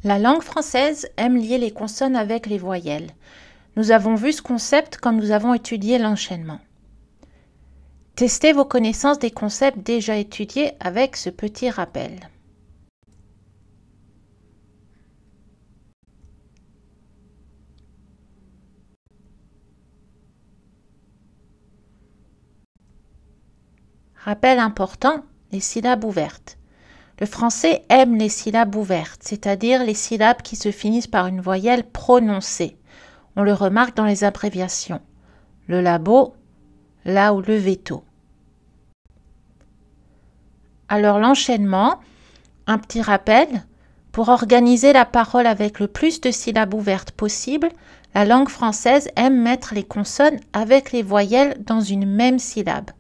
La langue française aime lier les consonnes avec les voyelles. Nous avons vu ce concept quand nous avons étudié l'enchaînement. Testez vos connaissances des concepts déjà étudiés avec ce petit rappel. Rappel important, les syllabes ouvertes. Le français aime les syllabes ouvertes, c'est-à-dire les syllabes qui se finissent par une voyelle prononcée. On le remarque dans les abréviations. Le labo, là ou le veto. Alors l'enchaînement, un petit rappel, pour organiser la parole avec le plus de syllabes ouvertes possible, la langue française aime mettre les consonnes avec les voyelles dans une même syllabe.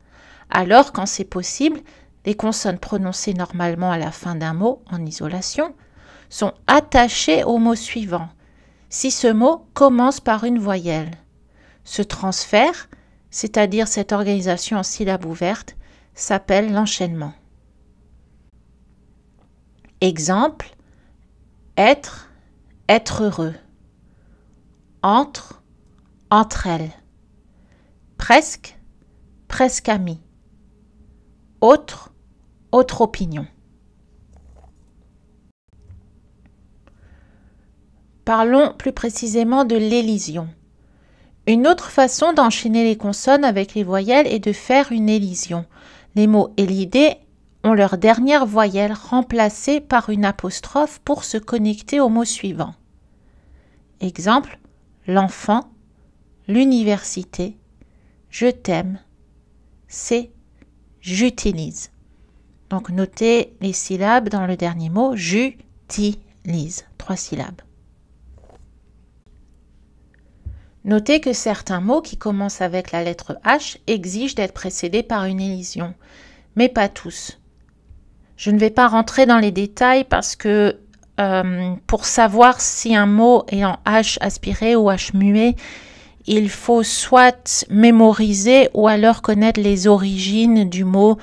Alors, quand c'est possible, les consonnes prononcées normalement à la fin d'un mot en isolation sont attachées au mot suivant, si ce mot commence par une voyelle. Ce transfert, c'est-à-dire cette organisation en syllabes ouvertes, s'appelle l'enchaînement. Exemple, être, être heureux. Entre, entre elles. Presque, presque ami. Autre, autre opinion. Parlons plus précisément de l'élision. Une autre façon d'enchaîner les consonnes avec les voyelles est de faire une élision. Les mots élidés ont leur dernière voyelle remplacée par une apostrophe pour se connecter au mot suivant. Exemple, l'enfant, l'université, je t'aime, c'est, j'utilise. Donc notez les syllabes dans le dernier mot, j'utilise, 3 syllabes. Notez que certains mots qui commencent avec la lettre H exigent d'être précédés par une élision, mais pas tous. Je ne vais pas rentrer dans les détails parce que pour savoir si un mot est en H aspiré ou H muet, il faut soit mémoriser ou alors connaître les origines du mot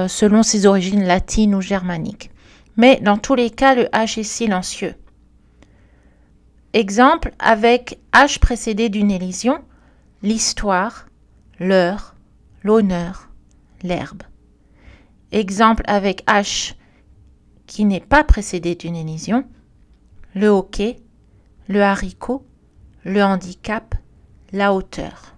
selon ses origines latines ou germaniques. Mais dans tous les cas, le H est silencieux. Exemple, avec H précédé d'une élision, l'histoire, l'heure, l'honneur, l'herbe. Exemple avec H qui n'est pas précédé d'une élision, le hockey, le haricot, le handicap, la hauteur.